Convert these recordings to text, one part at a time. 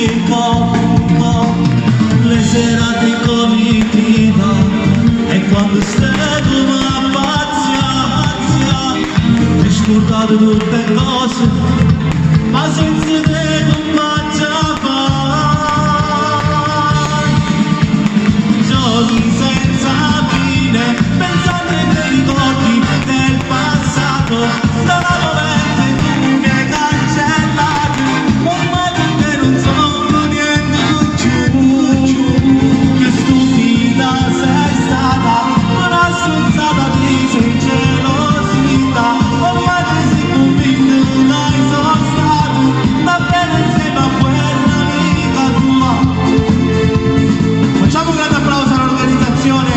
ricordo le serate in comitiva e quando stai come pazzia hai scordato tutte cose ma senza te non faccia fare giochi senza fine pensando ai tuoi ricordi del passato dalla movente tu mi hai cancellato ormai per te non sono niente più che stupida sei stata una stronzata ti sei gelosita ormai ti sei convinto dai sono stato davvero insieme a quella amica tua. Facciamo un grande applauso all'organizzazione,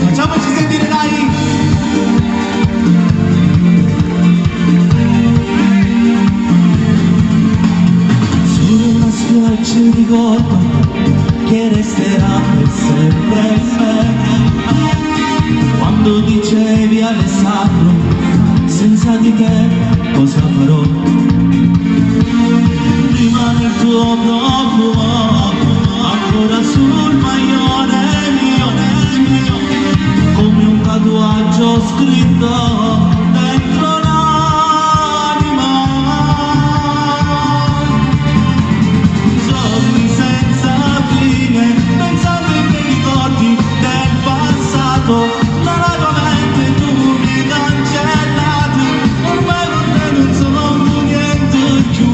facciamoci sentire dai! Solo una spiaggia ricordo che resterà per sempre in me. Quando dicevi Alessandro, senza di te cosa farò? Rimane il tuo profumo ancora sul maglione mio come un tatuaggio scritto dentro l'anima giorni senza fine pensando ai miei ricordi del passato dalla tua mente tu mi hai cancellato ormai con te non sono niente più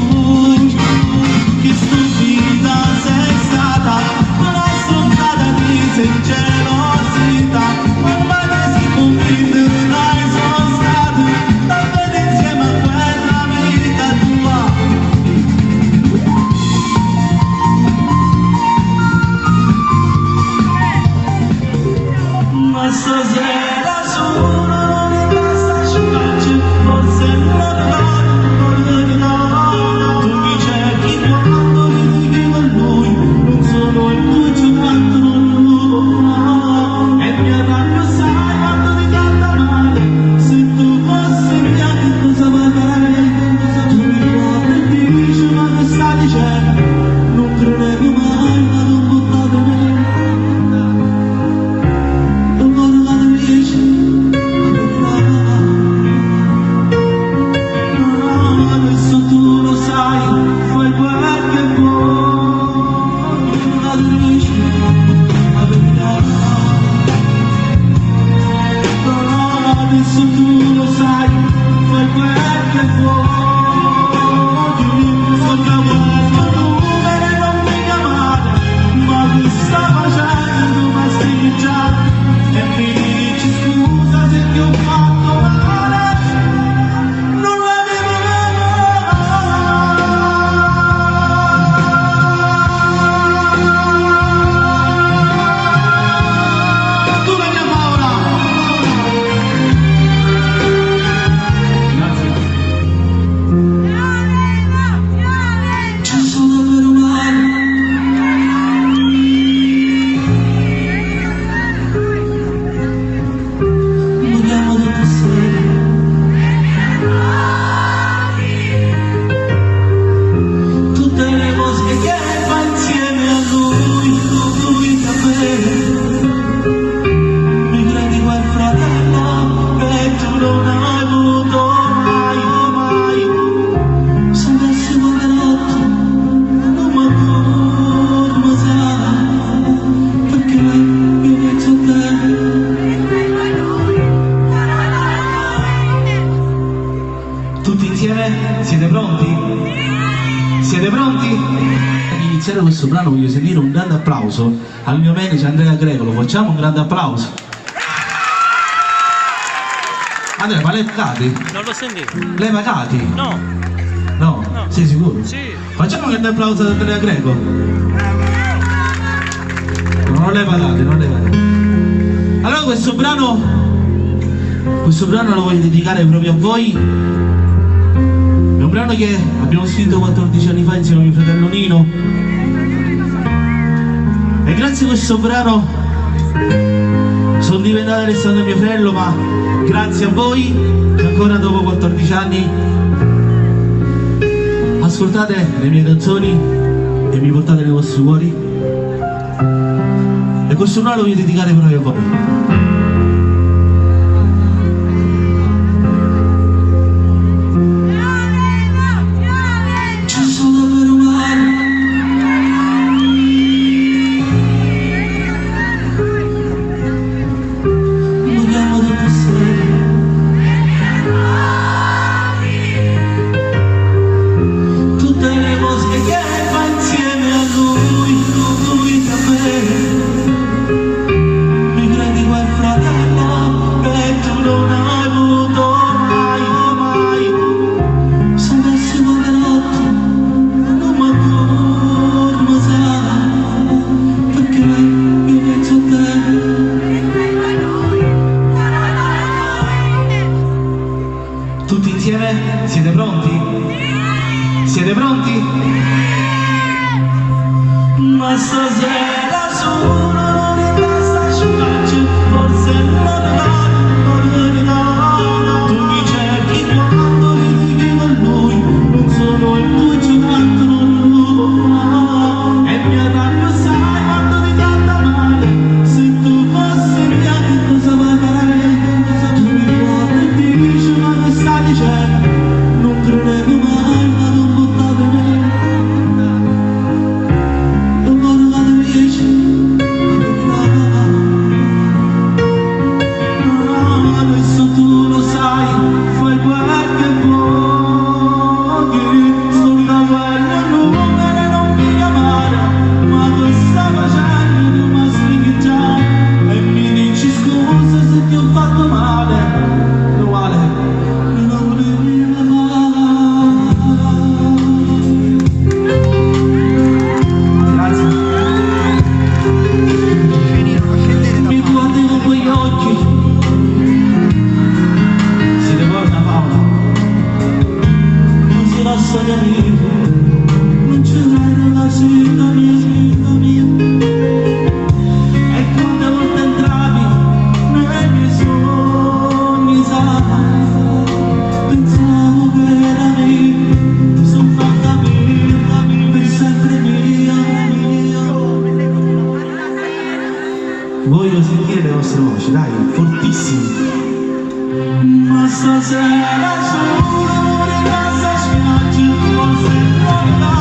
che stupida sei stata una stronzata ti sei gelosita ormai ti sei convinto che dai sono stato davvero insieme a quella amica tua. Ma stasera solo non mi basta asciugarci forse non ricordo tu mi cerchi quando litighi con lui non sono il tuo giocattolo nuovo e mi arrabbio sai quando ti tratta male se tu fossi mia che cosa farei tu mi guardi e dici ma che stai dicendo non credevo mai ma non buttato me non voglio la dici adesso tu lo sai fai quel che vuoi la dici la verità adesso tu lo sai fai quel che vuoi so che vuoi ma numeri non mi chiamare ma che sta facendo ma stai già e mi dici scusa se ti ho fatto male non l'avevo tu la mia Paola grazie ci sono davvero male moriamo dopo sera tutte le cose che fa insieme a lui davvero mi credi quel fratello che tu non hai avuto mai se avessi quelle notti non mi ancora sai perché io penso a te. Tutti insieme? Siete pronti? Siete pronti? Per iniziare questo brano voglio sentire un grande applauso al mio manager Andrea Gregolo, facciamo un grande applauso. Andrea, ma l'hai pagati? Non l'ho sentito. L'hai pagati? No. No? No. Sei sicuro? Sì. Facciamo un grande applauso ad Andrea Greco. Non l'hai pagati, non l'hai pagati. Allora questo brano lo voglio dedicare proprio a voi. È un brano che abbiamo scritto 14 anni fa insieme a mio fratello Nino e grazie a questo brano sono diventato Alessandro mio fratello, ma grazie a voi che ancora dopo 14 anni ascoltate le mie canzoni e mi portate nei vostri cuori, e questo brano lo voglio dedicare proprio a voi. Tutti insieme? Siete pronti? Siete pronti? Ma stasera sono non in testa a sciacci, forse non ricordo. Tu mi cerchi quando litighi con lui, non sono il tuo giocato, non lo fa. E mi arrabbio sai quando ti tratta male, se tu fossi mia che cosa vuoi fare? Tu mi guardi e dici ma che stai dicendo? Non credevo mai ma non buttate me. Adesso tu lo sai, fai quel che vuoi. Sto cavolo numero non mi chiamare, ma tu stai facendo, tu mi spieghi già. E mi dici scusa se ti ho fatto male. Non vale, non volevi Grazie. mi guardi con quegli occhi. Si ricorda Paola? Non si lascia capire, non c'è una sita mia. E quante volte entravi nei miei sogni, sai, pensavo che era mia, son fatta mia, per sempre mia. Voglio sentire le vostre voci, dai, fortissimi. Ma stasera sono in casa a spiaggia, forse non va.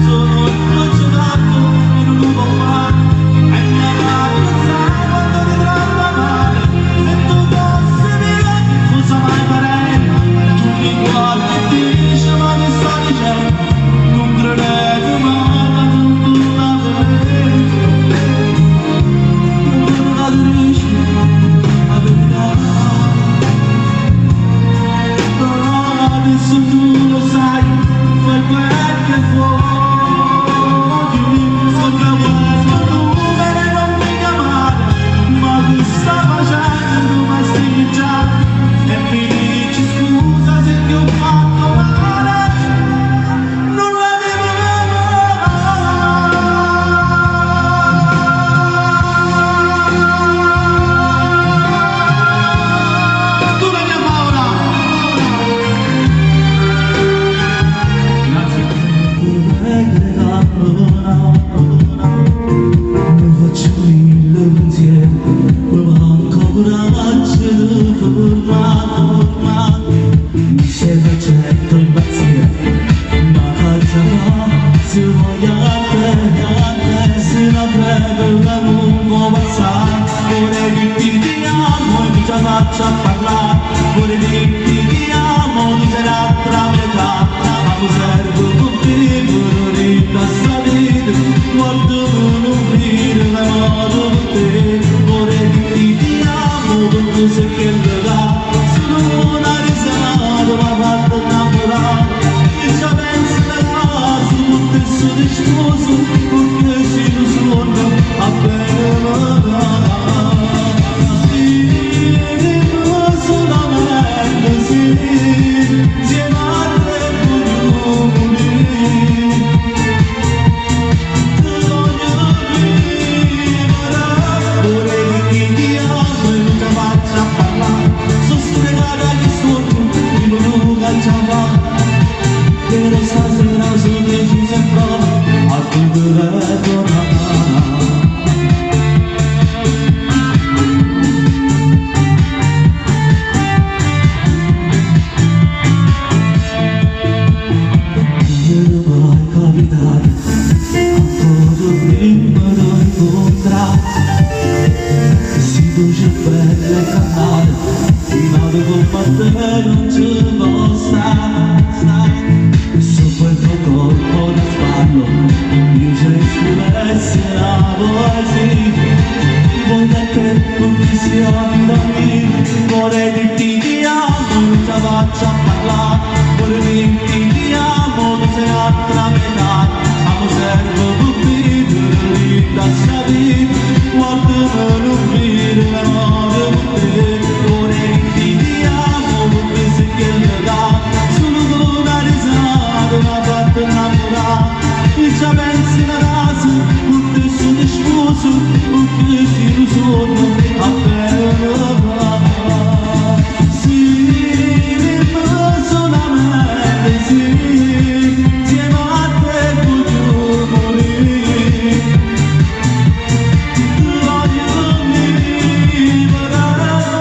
Sono il tuo giocato e non lo può fare. E mi arrabbio sai quando ti tratta male. Se tu fossi mia che cosa mai farei? Tu mi guardi e dici ma che stai dicendo? Non credevo mai ma non buttate me. ci può stare su quel tuo corpo da spallo. Io ci scrivessi la poesia, vuoi da te pochissimi dormire, vorrei dirti ti amo, non ci faccio a parlare, vorrei dirti ti amo, tu sei l'altra metà, amo servo per vivere, lascia vita, guardami non vivere, l'amore per te, vorrei dirti ti amo, non pensi che mi dà, solo con una risata, una parte innamorata, e ci pensi una casa, un testo di sposo, un testo di sogno, appena va. Sì, ma solamente sì, insieme a te voglio morire. Tu voglio vivere,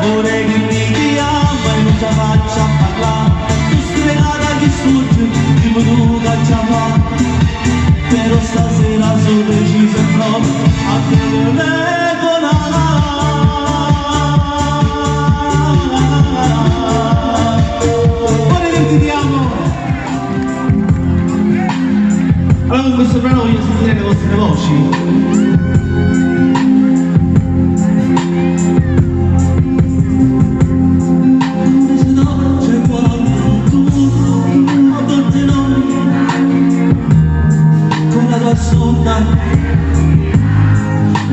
vorrei che ti amo e non ci faccio a parlare. Tu stregata che sfugge, tipo tu cacciava. Però stasera sono deciso proprio a telefonare. Vorrei dirti ti amo. Allora con questo brano voglio sentire le vostre voci.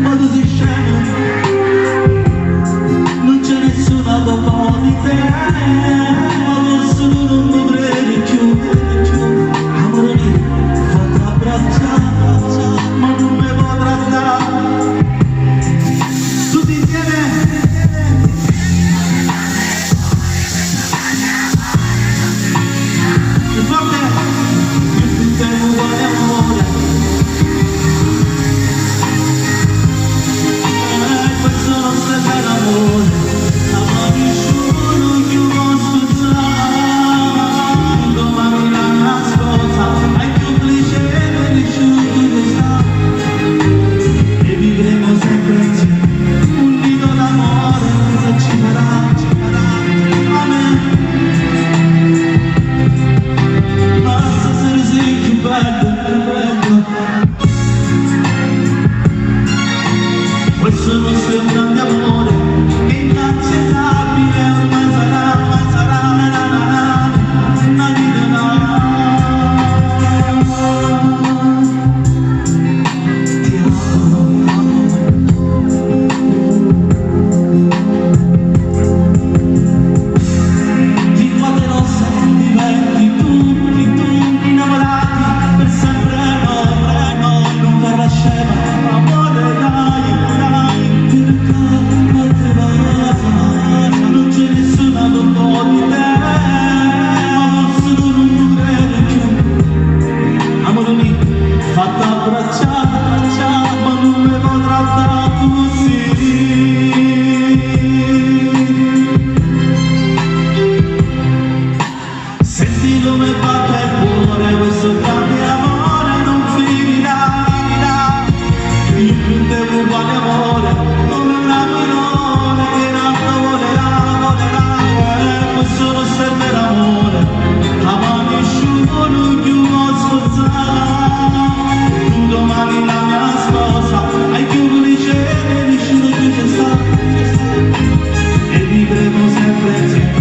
Ma tu sei scemo, non c'è nessuno dopo di te, ma nessuno non mi crede più, amore mio, fatti abbracciare, ma non mi potrà dare, tutti insieme, più forte, più tempo vuole amore. Questo nostro è un grande amore che inaccettabile ormai sarà una vita ti amo. Di quante nostre diventi tutti innamorati per sempre noi non farà scema amore dai. Non c'è nessuna dopo di te, ma nessuno non mi crede più. Amore mio, fatta abbracciare, ma non mi potrà dare così. Senti come batte il cuore, questo grande amore non finirà. Io più devo uguale amore, come una minore che in alto volerà. Questo non serve l'amore, la mano asciugano più non sforzare. Tu domani la mia sposa, hai più felice, nessuno più c'è stato. E vivremo sempre insieme,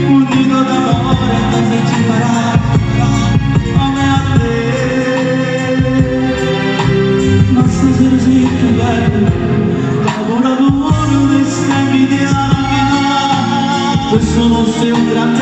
un nido d'amore, cosa ci farà, come a te. Ma stasera sei più bello, lavoro, onestà invidiata. Questo nostro è un grande